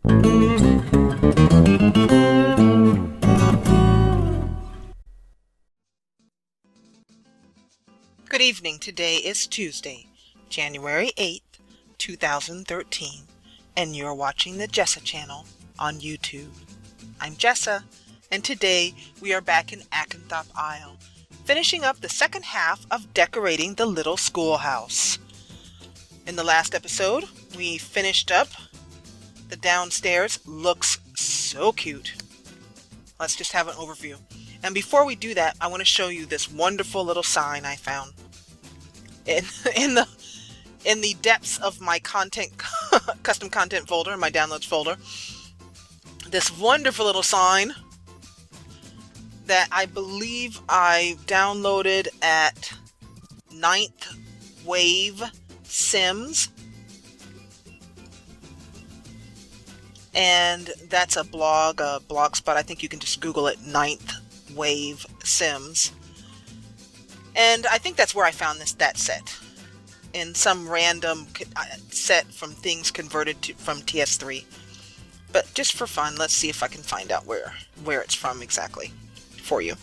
Good evening. Today is Tuesday, January 8th, 2013, and you're watching the Jessa Channel on YouTube. I'm Jessa, and today we are back in Acanthop Isle, finishing up the second half of decorating the little schoolhouse. In the last episode, we finished up the downstairs. Looks so cute. Let's just have an overview. And before we do that, I want to show you this wonderful little sign I found in the depths of my content custom content folder, my downloads folder. This wonderful little sign that I believe I downloaded at Ninth Wave Sims, and that's a blog spot. I think you can just Google it, Ninth Wave Sims, and I think that's where I found that set, in some random set from things converted from TS3. But just for fun, let's see if I can find out where it's from exactly for you.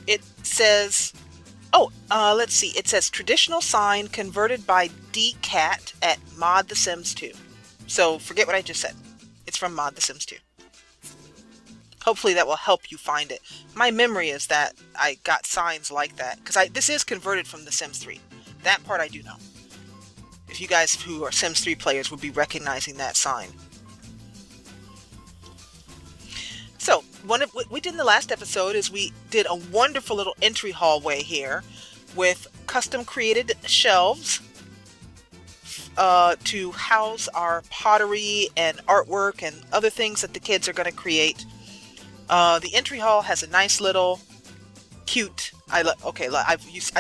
It says, let's see. It says traditional sign converted by DCat at Mod The Sims 2. So forget what I just said. It's from Mod The Sims 2. Hopefully that will help you find it. My memory is that I got signs like that, because this is converted from The Sims 3. That part I do know. If you guys who are Sims 3 players would be recognizing that sign. So, what we did in the last episode is we did a wonderful little entry hallway here with custom created shelves to house our pottery and artwork and other things that the kids are going to create. The entry hall has a nice little cute, I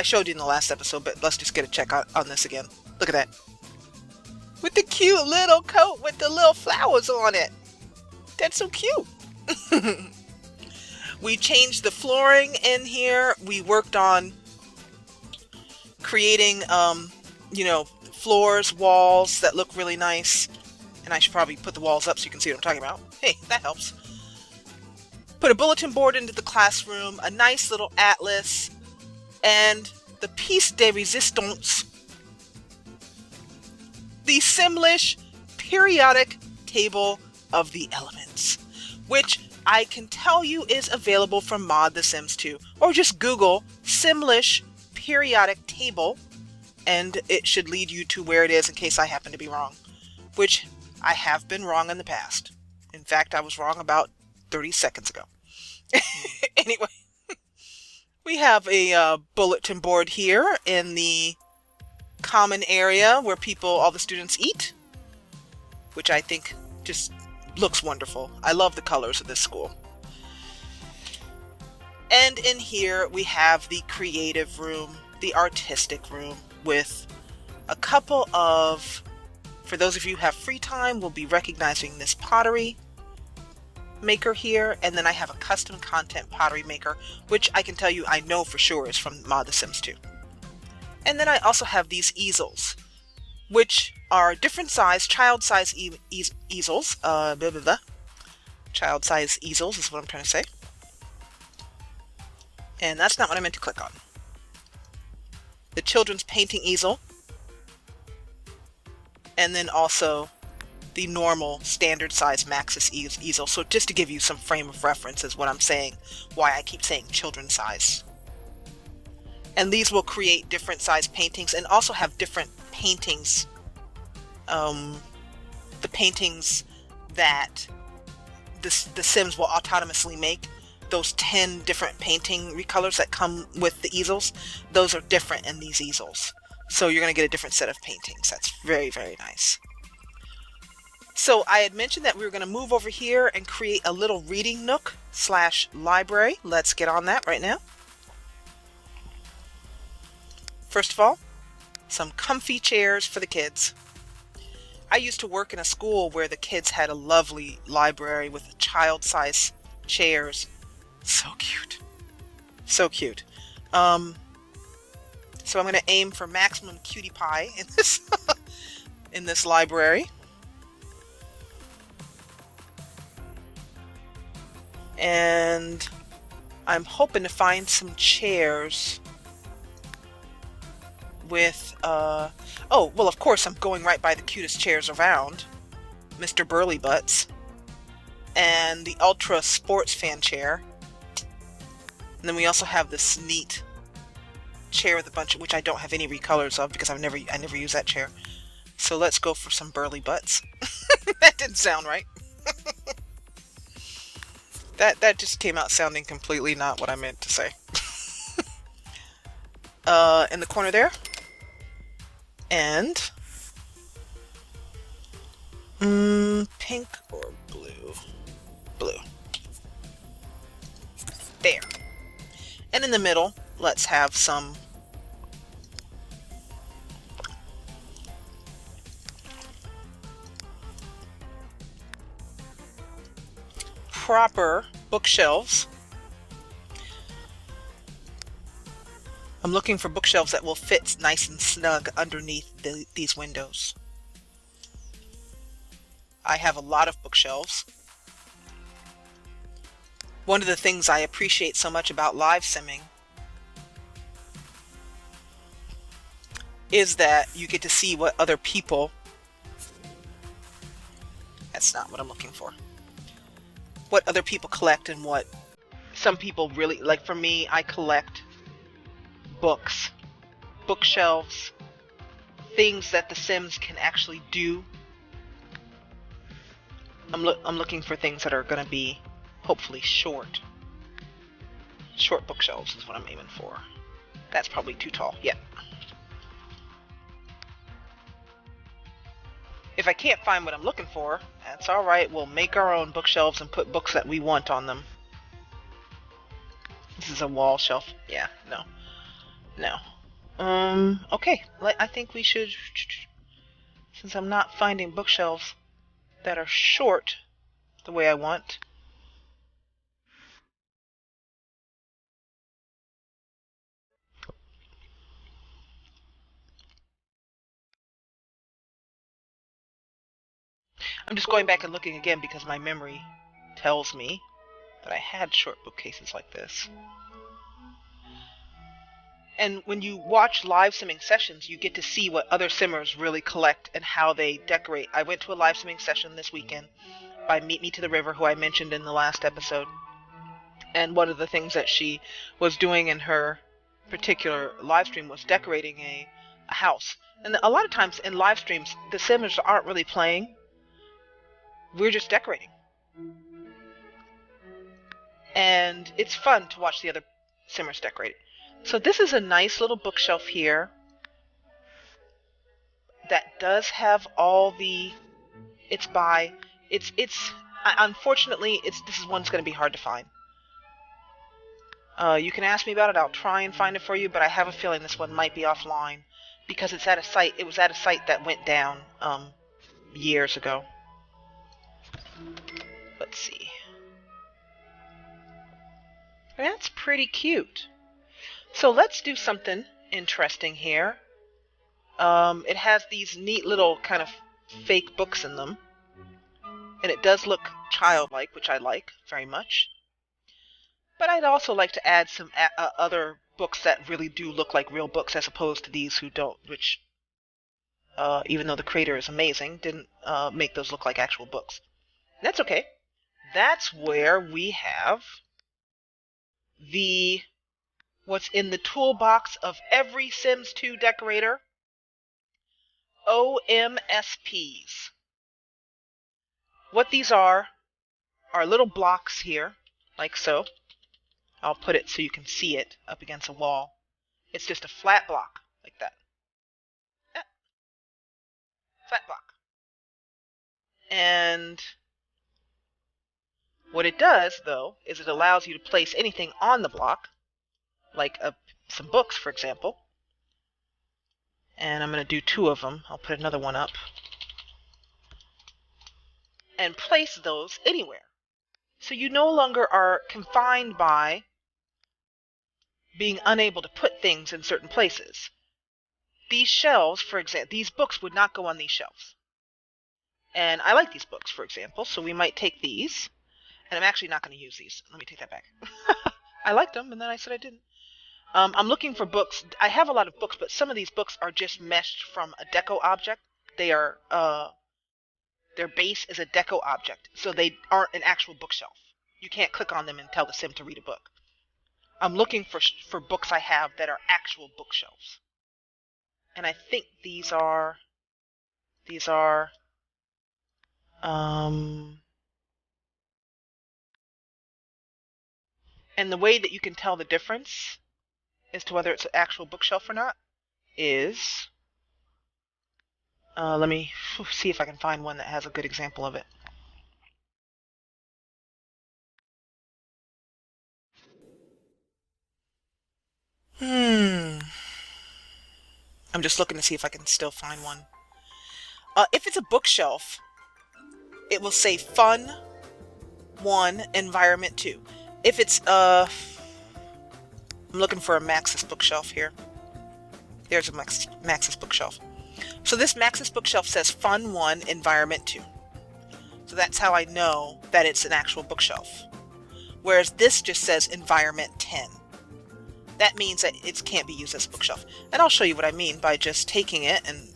showed you in the last episode, but let's just get a check out on this again. Look at that. With the cute little coat with the little flowers on it. That's so cute. We changed the flooring in here. We worked on creating, floors, walls that look really nice. And I should probably put the walls up so you can see what I'm talking about. Hey, that helps. Put a bulletin board into the classroom, a nice little atlas, and the piece de resistance, the Simlish periodic table of the elements, which I can tell you is available from Mod The Sims 2, or just Google Simlish periodic table, and it should lead you to where it is in case I happen to be wrong, which I have been wrong in the past. In fact, I was wrong about 30 seconds ago. Anyway, we have a bulletin board here in the common area where all the students eat, which I think just looks wonderful. I love the colors of this school. And in here we have the creative room, the artistic room, with a couple of, for those of you who have free time, will be recognizing this pottery maker here, and then I have a custom content pottery maker, which I can tell you I know for sure is from Mod The Sims 2. And then I also have these easels, which are different size, child size easels. Child size easels is what I'm trying to say. And that's not what I meant to click on. The children's painting easel. And then also the normal standard size Maxis easel. So just to give you some frame of reference is what I'm saying, why I keep saying children's size. And these will create different size paintings and also have different paintings. The paintings that the Sims will autonomously make, those 10 different painting recolors that come with the easels, those are different in these easels. So you're going to get a different set of paintings. That's very, very nice. So I had mentioned that we were going to move over here and create a little reading nook / library. Let's get on that right now. First of all, some comfy chairs for the kids. I used to work in a school where the kids had a lovely library with child-size chairs. So cute. So cute. So I'm going to aim for maximum cutie pie in this in this library. And I'm hoping to find some chairs with, oh, well, of course, I'm going right by the cutest chairs around. Mr. Burly Butts. And the Ultra Sports Fan chair. And then we also have this neat chair with a bunch of, which I don't have any recolors of because I never use that chair. So let's go for some Burly Butts. That didn't sound right. That just came out sounding completely not what I meant to say. In the corner there. And pink or blue? Blue. There. And in the middle, let's have some proper bookshelves. I'm looking for bookshelves that will fit nice and snug underneath these windows. I have a lot of bookshelves. One of the things I appreciate so much about live simming is that you get to see what other people, that's not what I'm looking for, what other people collect and what some people really, like for me, I collect books, bookshelves, things that the Sims can actually do. I'm looking for things that are going to be hopefully short. Short bookshelves is what I'm aiming for. That's probably too tall. Yeah. If I can't find what I'm looking for, that's alright. We'll make our own bookshelves and put books that we want on them. This is a wall shelf. Yeah, no. No. Okay. I think we should, since I'm not finding bookshelves that are short the way I want. I'm just going back and looking again because my memory tells me that I had short bookcases like this. And when you watch live simming sessions, you get to see what other simmers really collect and how they decorate. I went to a live simming session this weekend by Meet Me to the River, who I mentioned in the last episode. And one of the things that she was doing in her particular live stream was decorating a house. And a lot of times in live streams, the simmers aren't really playing. We're just decorating. And it's fun to watch the other simmers decorate it. So this is a nice little bookshelf here that does have all the, unfortunately, this is one's going to be hard to find. You can ask me about it, I'll try and find it for you, but I have a feeling this one might be offline because it was at a site that went down years ago. Let's see. That's pretty cute. So let's do something interesting here. It has these neat little kind of fake books in them. And it does look childlike, which I like very much. But I'd also like to add some other books that really do look like real books as opposed to these who don't, which, even though the creator is amazing, didn't make those look like actual books. That's okay. That's where we have what's in the toolbox of every Sims 2 decorator, OMSPs. What these are little blocks here, like so. I'll put it so you can see it up against a wall. It's just a flat block, like that. Flat block. And what it does, though, is it allows you to place anything on the block, like some books, for example. And I'm going to do 2 of them. I'll put another one up. And place those anywhere. So you no longer are confined by being unable to put things in certain places. these shelves, for example, these books would not go on these shelves. And I like these books, for example, so we might take these. And I'm actually not going to use these. Let me take that back. I liked them, and then I said I didn't. I'm looking for books. I have a lot of books, but some of these books are just meshed from a deco object. They are, their base is a deco object, so they aren't an actual bookshelf. You can't click on them and tell the sim to read a book. I'm looking for books I have that are actual bookshelves. And I think these are, and the way that you can tell the difference as to whether it's an actual bookshelf or not is, let me see if I can find one that has a good example of it. I'm just looking to see if I can still find one. If it's a bookshelf, it will say Fun 1, Environment 2. If it's, I'm looking for a Maxis Bookshelf here. There's a Maxis Bookshelf. So this Maxis Bookshelf says Fun 1, Environment 2. So that's how I know that it's an actual bookshelf. Whereas this just says Environment 10. That means that it can't be used as a bookshelf. And I'll show you what I mean by just taking it and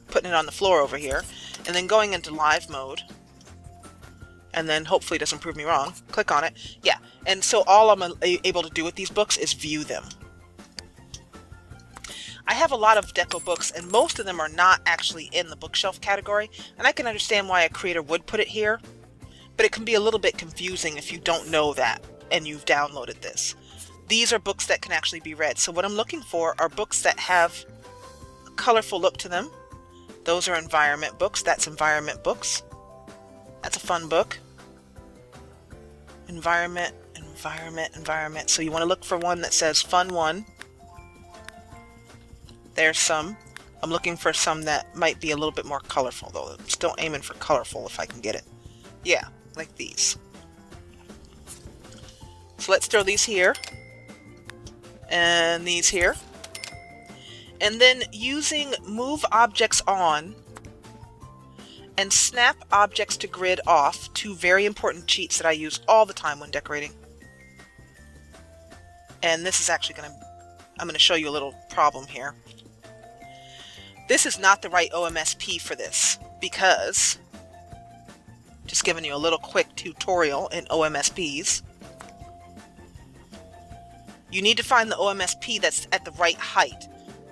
putting it on the floor over here, and then going into live mode, and then hopefully it doesn't prove me wrong. Click on it. Yeah, and so all I'm able to do with these books is view them. I have a lot of deco books, and most of them are not actually in the bookshelf category, and I can understand why a creator would put it here, but it can be a little bit confusing if you don't know that and you've downloaded this. These are books that can actually be read. So what I'm looking for are books that have a colorful look to them. Those are environment books. That's environment books. That's a fun book. Environment, environment, environment. So you want to look for one that says Fun 1. There's some. I'm looking for some that might be a little bit more colorful, though. I'm still aiming for colorful if I can get it. Yeah, like these. So let's throw these here. And these here. And then using Move Objects On and Snap Objects to Grid Off, two very important cheats that I use all the time when decorating. And this is actually I'm going to show you a little problem here. This is not the right OMSP for this, because, just giving you a little quick tutorial in OMSPs, you need to find the OMSP that's at the right height.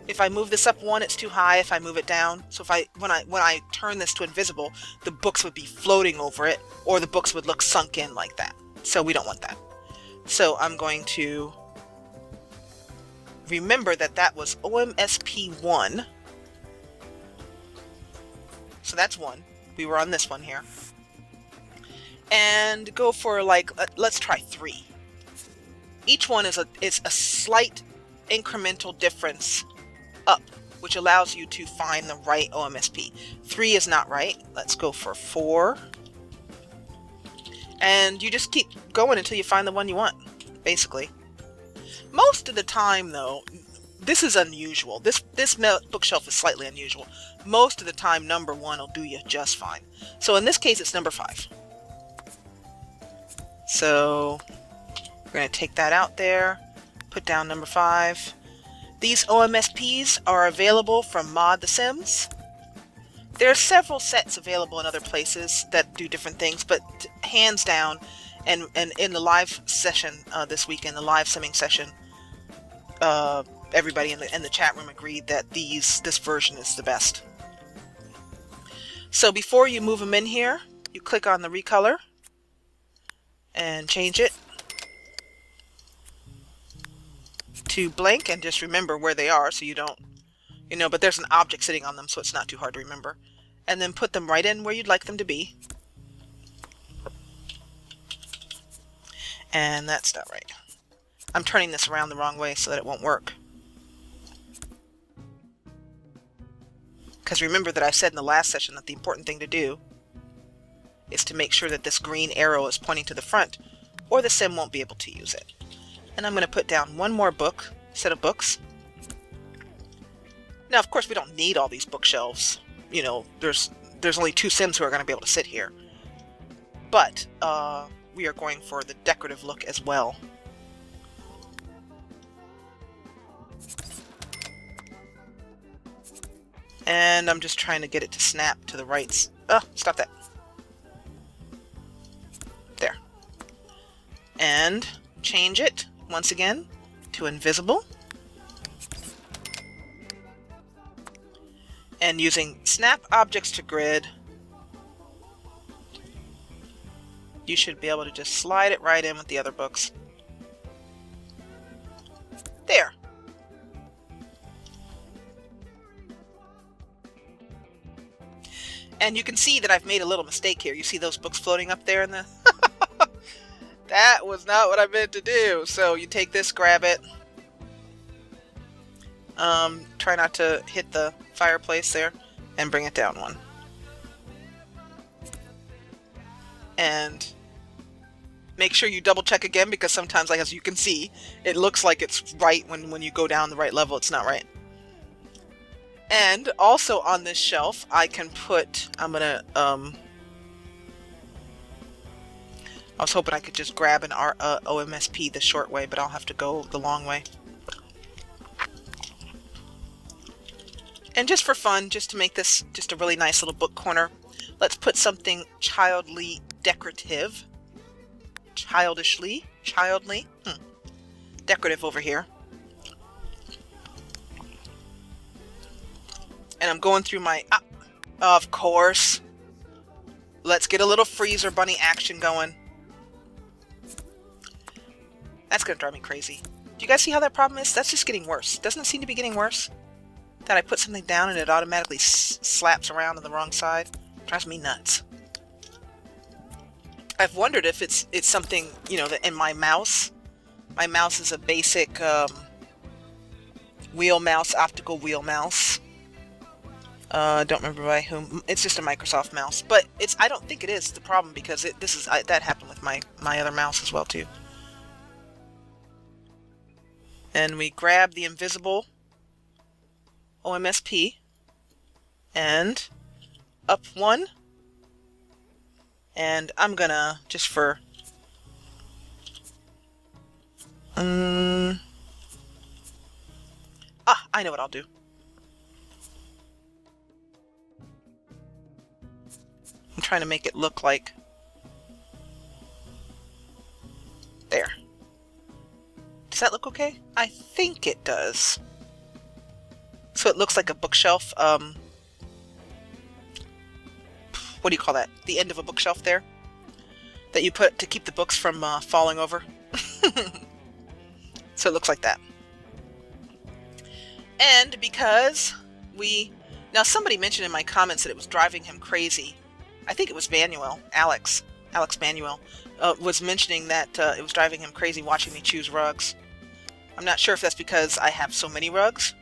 If I move this up one, it's too high. If I move it down, so when I turn this to invisible, the books would be floating over it, or the books would look sunk in like that. So we don't want that. So I'm going to remember that that was OMSP 1. So that's 1. We were on this one here. And go for, like, let's try 3. Each one is a slight incremental difference up, which allows you to find the right OMSP. 3 is not right. Let's go for 4. And you just keep going until you find the one you want, basically. Most of the time, though, this is unusual. This bookshelf is slightly unusual. Most of the time, number 1 will do you just fine. So in this case, it's number 5. So we're going to take that out there, put down number 5. These OMSPs are available from Mod The Sims. There are several sets available in other places that do different things, but hands down, and in the live session this weekend, the live simming session, everybody in the chat room agreed that this version is the best. So before you move them in here, you click on the recolor and change it to blank, and just remember where they are so you don't, but there's an object sitting on them, so it's not too hard to remember. And then put them right in where you'd like them to be. And that's not right. I'm turning this around the wrong way so that it won't work. Because remember that I said in the last session that the important thing to do is to make sure that this green arrow is pointing to the front, or the sim won't be able to use it. And I'm going to put down one more set of books. Now, of course, we don't need all these bookshelves. You know, there's only 2 Sims who are going to be able to sit here. But we are going for the decorative look as well. And I'm just trying to get it to snap to the right. Stop that. There. And change it once again to invisible. And using snap objects to grid, you should be able to just slide it right in with the other books. There. And you can see that I've made a little mistake here. You see those books floating up there in the... That was not what I meant to do. So you take this, grab it. Try not to hit the fireplace there, and bring it down one. And make sure you double check again, because sometimes, like as you can see, it looks like it's right when you go down the right level. It's not right. And also on this shelf, I can put, I'm gonna, I was hoping I could just grab an OMSP the short way, but I'll have to go the long way. And just for fun, just to make this just a really nice little book corner, let's put something childly decorative. Childly decorative over here. And I'm going through my, of course, let's get a little freezer bunny action going. That's going to drive me crazy. Do you guys see how that problem is? That's just getting worse. Doesn't it seem to be getting worse? That I put something down and it automatically slaps around on the wrong side. It drives me nuts. I've wondered if it's something, you know, that in my mouse. My mouse is a basic wheel mouse, optical wheel mouse. Don't remember by whom. It's just a Microsoft mouse, but I don't think it is the problem, because that happened with my other mouse as well too. And we grab the invisible OMSP and up one, and I'm gonna just for I know what I'll do. I'm trying to make it look like there. Does that look okay? I think it does. So it looks like a bookshelf. What do you call that? The end of a bookshelf there that you put to keep the books from falling over. So it looks like that. And because now somebody mentioned in my comments that it was driving him crazy. I think it was Alex Manuel, was mentioning that it was driving him crazy watching me choose rugs. I'm not sure if that's because I have so many rugs.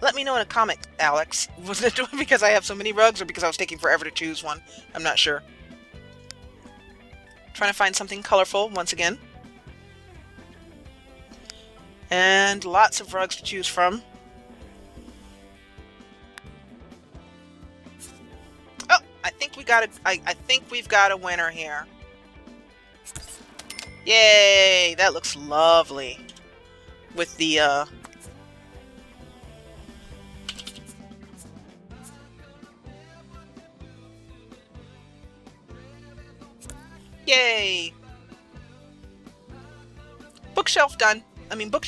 Let me know in a comment, Alex. Was it because I have so many rugs, or because I was taking forever to choose one? I'm not sure. Trying to find something colorful once again. And lots of rugs to choose from. Oh, I think we've got a winner here. Yay! That looks lovely. With the yay! Bookshelf done. I mean, book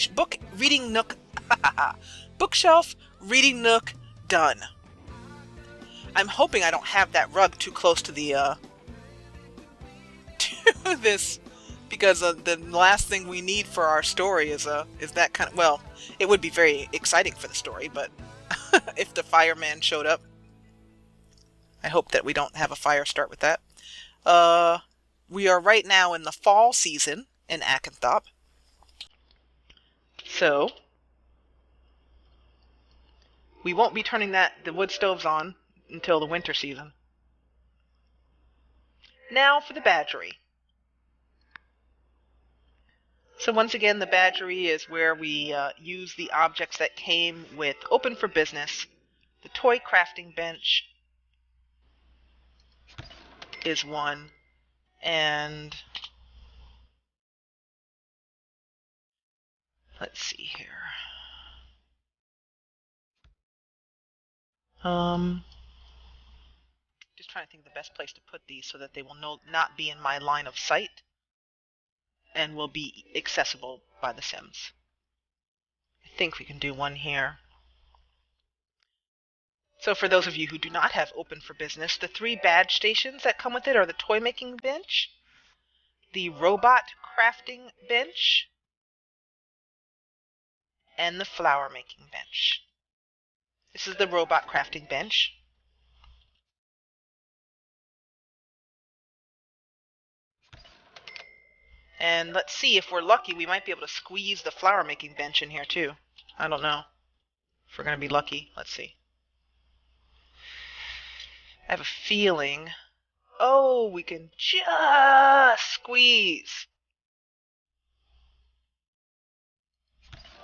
reading nook. Bookshelf reading nook done. I'm hoping I don't have that rug too close to the to this, because the last thing we need for our story is that kind of, well, it would be very exciting for the story, but if the fireman showed up, I hope that we don't have a fire start with that. We are right now in the fall season in Acanthop. So we won't be turning the wood stoves on until the winter season. Now for the badgery. So once again, the Badgery is where we use the objects that came with Open for Business. The toy crafting bench is one, and let's see here. Just trying to think of the best place to put these so that they will not be in my line of sight and will be accessible by the Sims. I think we can do one here. So for those of you who do not have Open for Business, the 3 badge stations that come with it are the toy making bench, the robot crafting bench, and the flower making bench. This is the robot crafting bench. And let's see, if we're lucky, we might be able to squeeze the flower making bench in here too. I don't know. If we're going to be lucky. Let's see. I have a feeling. Oh, we can just squeeze.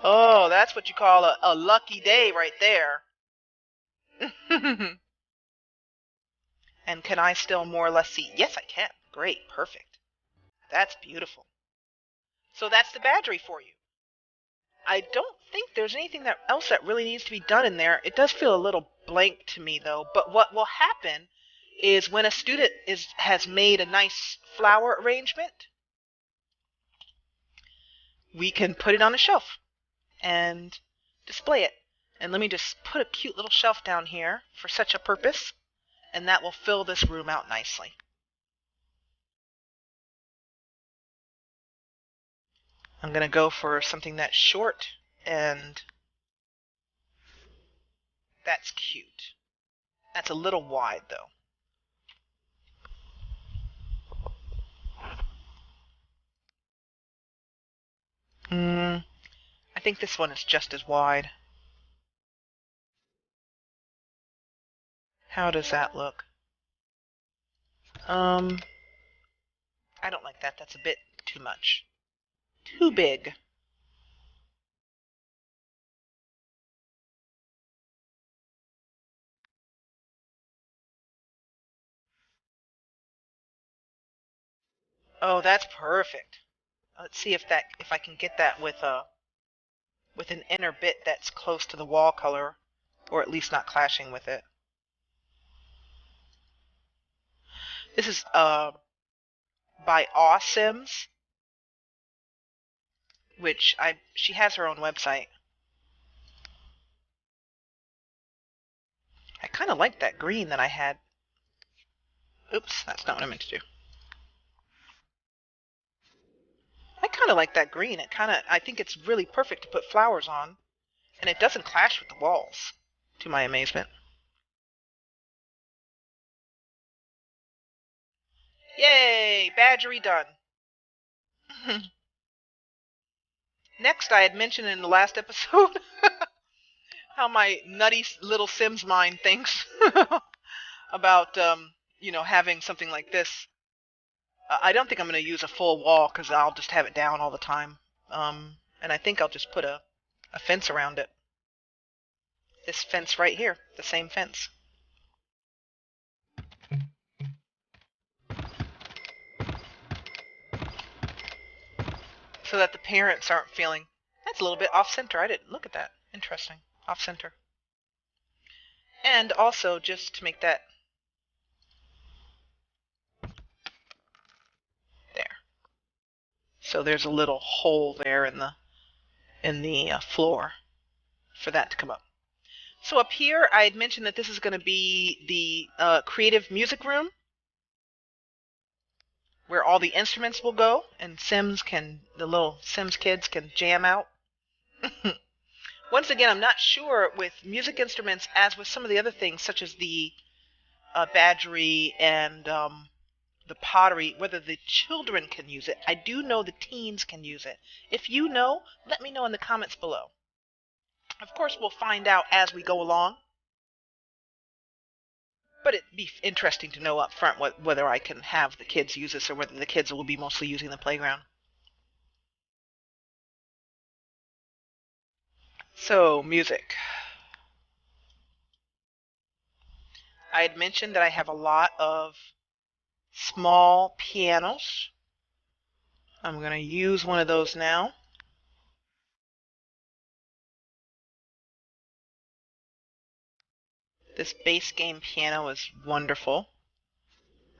Oh, that's what you call a lucky day right there. And can I still more or less see? Yes, I can. Great. Perfect. That's beautiful. So that's the Badgery for you. I don't think there's anything else that really needs to be done in there. It does feel a little blank to me, though. But what will happen is when a student has made a nice flower arrangement, we can put it on a shelf and display it. And let me just put a cute little shelf down here for such a purpose, and that will fill this room out nicely. I'm going to go for something that's short, and that's cute. That's a little wide, though. I think this one is just as wide. How does that look? I don't like that. That's a bit too much. Too big. Oh, that's perfect. Let's see if I can get that with an inner bit that's close to the wall color, or at least not clashing with it. This is by Sims, which she has her own website. I kind of like that green that I had. Oops, that's not what I meant to do. I kind of like that green. I think it's really perfect to put flowers on, and it doesn't clash with the walls, to my amazement. Yay! Badgery done. Next, I had mentioned in the last episode how my nutty little Sims mind thinks about, having something like this. I don't think I'm going to use a full wall because I'll just have it down all the time. And I think I'll just put a fence around it. This fence right here, the same fence. So that the parents aren't feeling, that's a little bit off-center. I didn't look at that. Interesting. Off-center. And also, just to make that there. So there's a little hole there in the floor for that to come up. So up here, I had mentioned that this is going to be the creative music room, where all the instruments will go, and the little Sims kids can jam out. Once again, I'm not sure with music instruments, as with some of the other things, such as the Badgery and the pottery, whether the children can use it. I do know the teens can use it. If you know, let me know in the comments below. Of course, we'll find out as we go along. But it'd be interesting to know up front whether I can have the kids use this or whether the kids will be mostly using the playground. So, music. I had mentioned that I have a lot of small pianos. I'm going to use one of those now. This bass game piano is wonderful.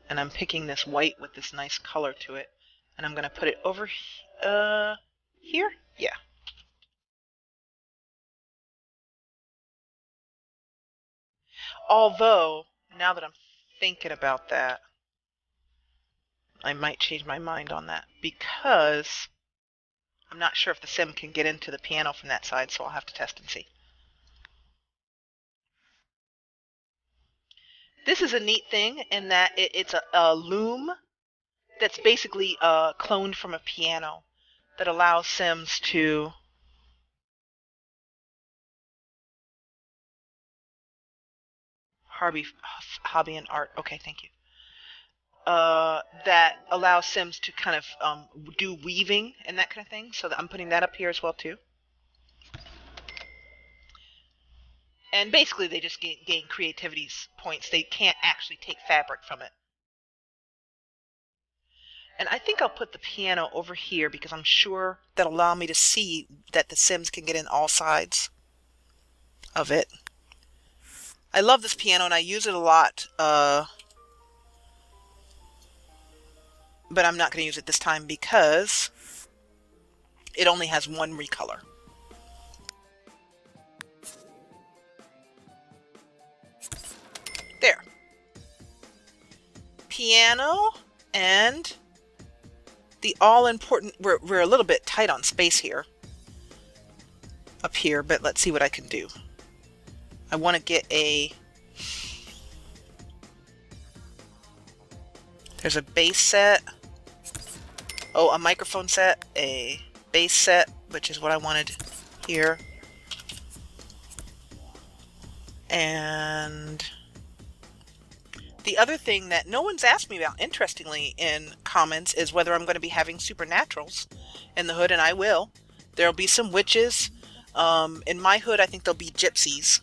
And I'm picking this white with this nice color to it. And I'm going to put it over here? Yeah. Although, now that I'm thinking about that, I might change my mind on that because I'm not sure if the sim can get into the piano from that side, so I'll have to test and see. This is a neat thing in that it's a loom that's basically cloned from a piano that allows sims to hobby and art. Okay, thank you. That allows sims to kind of do weaving and that kind of thing. So I'm putting that up here as well too. And basically they just gain creativity points. They can't actually take fabric from it. And I think I'll put the piano over here because I'm sure that'll allow me to see that the sims can get in all sides of it. I love this piano and I use it a lot, but I'm not going to use it this time because it only has one recolor. There. Piano and the all-important, we're a little bit tight on space here, up here, but let's see what I can do. I want to get there's a bass set, a microphone set, a bass set, which is what I wanted here, and the other thing that no one's asked me about, interestingly, in comments is whether I'm going to be having supernaturals in the hood, and I will. There'll be some witches. In my hood, I think there'll be gypsies.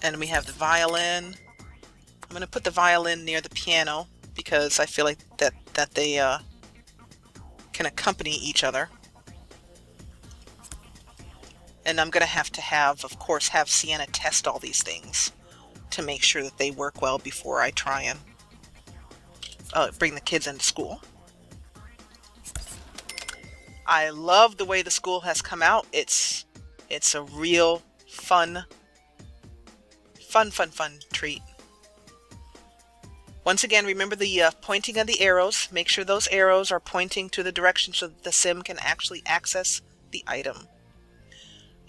And we have the violin. I'm going to put the violin near the piano because I feel like that they can accompany each other. And I'm going to have, of course, have Sienna test all these things to make sure that they work well before I try and bring the kids into school. I love the way the school has come out. It's a real fun treat. Once again, remember the pointing of the arrows. Make sure those arrows are pointing to the direction so that the sim can actually access the item.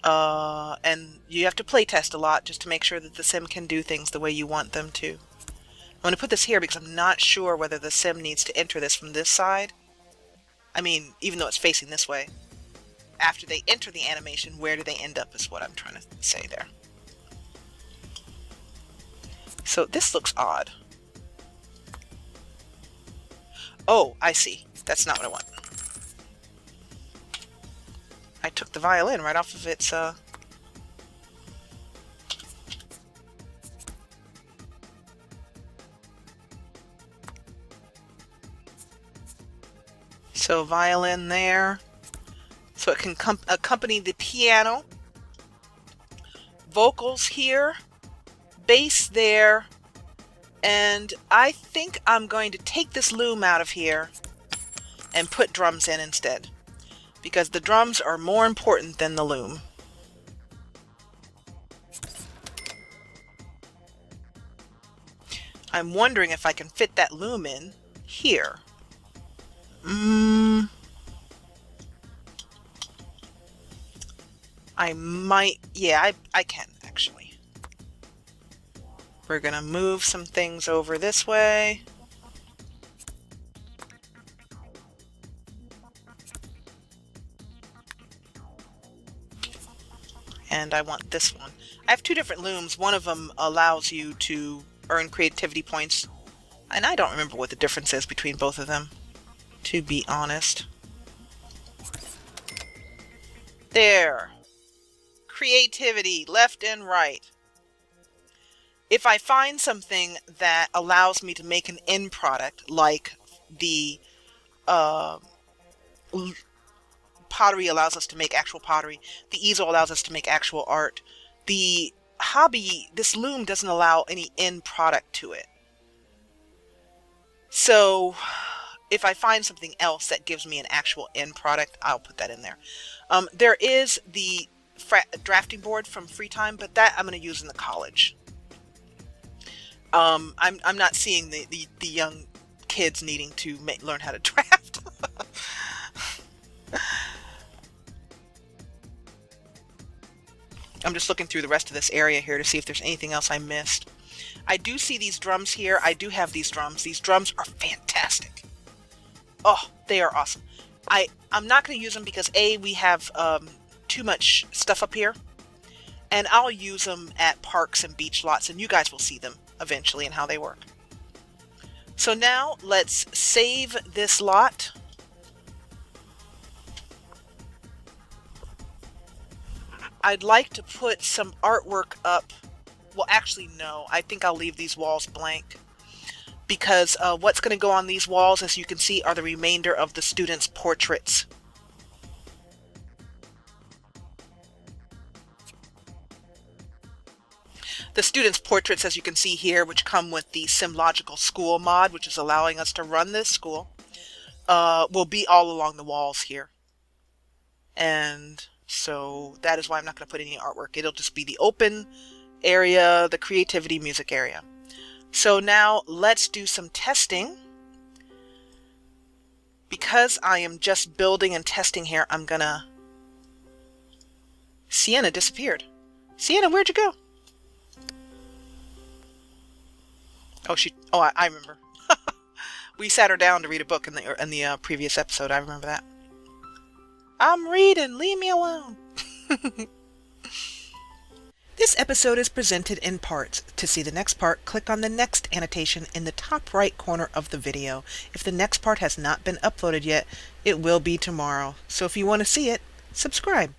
And you have to play test a lot just to make sure that the sim can do things the way you want them to. I'm going to put this here because I'm not sure whether the sim needs to enter this from this side. I mean, even though it's facing this way. After they enter the animation, where do they end up is what I'm trying to say there. So this looks odd. Oh, I see. That's not what I want. I took the violin right off of its so violin there, so it can accompany the piano, vocals here, bass there, and I think I'm going to take this loom out of here and put drums in instead, because the drums are more important than the loom. I'm wondering if I can fit that loom in here. I might, yeah, I can actually. We're gonna move some things over this way. And I want this one. I have two different looms. One of them allows you to earn creativity points, and I don't remember what the difference is between both of them, to be honest. There. Creativity, left and right. If I find something that allows me to make an end product, like the pottery allows us to make actual pottery, the easel allows us to make actual art, the hobby, this loom doesn't allow any end product to it. So if I find something else that gives me an actual end product, I'll put that in there. There is the drafting board from Freetime, but that I'm going to use in the college. I'm not seeing the young kids needing to learn how to draft. I'm just looking through the rest of this area here to see if there's anything else I missed. I do see these drums here. I do have these drums. These drums are fantastic. Oh, they are awesome. I'm not going to use them because A, we have too much stuff up here, and I'll use them at parks and beach lots, and you guys will see them eventually and how they work. So now let's save this lot. I'd like to put some artwork up. Well, actually, no. I think I'll leave these walls blank because what's going to go on these walls, as you can see, are the remainder of the students' portraits. The students' portraits, as you can see here, which come with the Simlogical School mod, which is allowing us to run this school, will be all along the walls here. And so that is why I'm not going to put any artwork. It'll just be the open area, the creativity music area. So now let's do some testing. Because I am just building and testing here, I'm gonna... Sienna disappeared. Sienna, where'd you go? Oh, I remember. We sat her down to read a book in the previous episode. I remember that. I'm reading. Leave me alone. This episode is presented in parts. To see the next part, click on the next annotation in the top right corner of the video. If the next part has not been uploaded yet, it will be tomorrow. So if you want to see it, subscribe.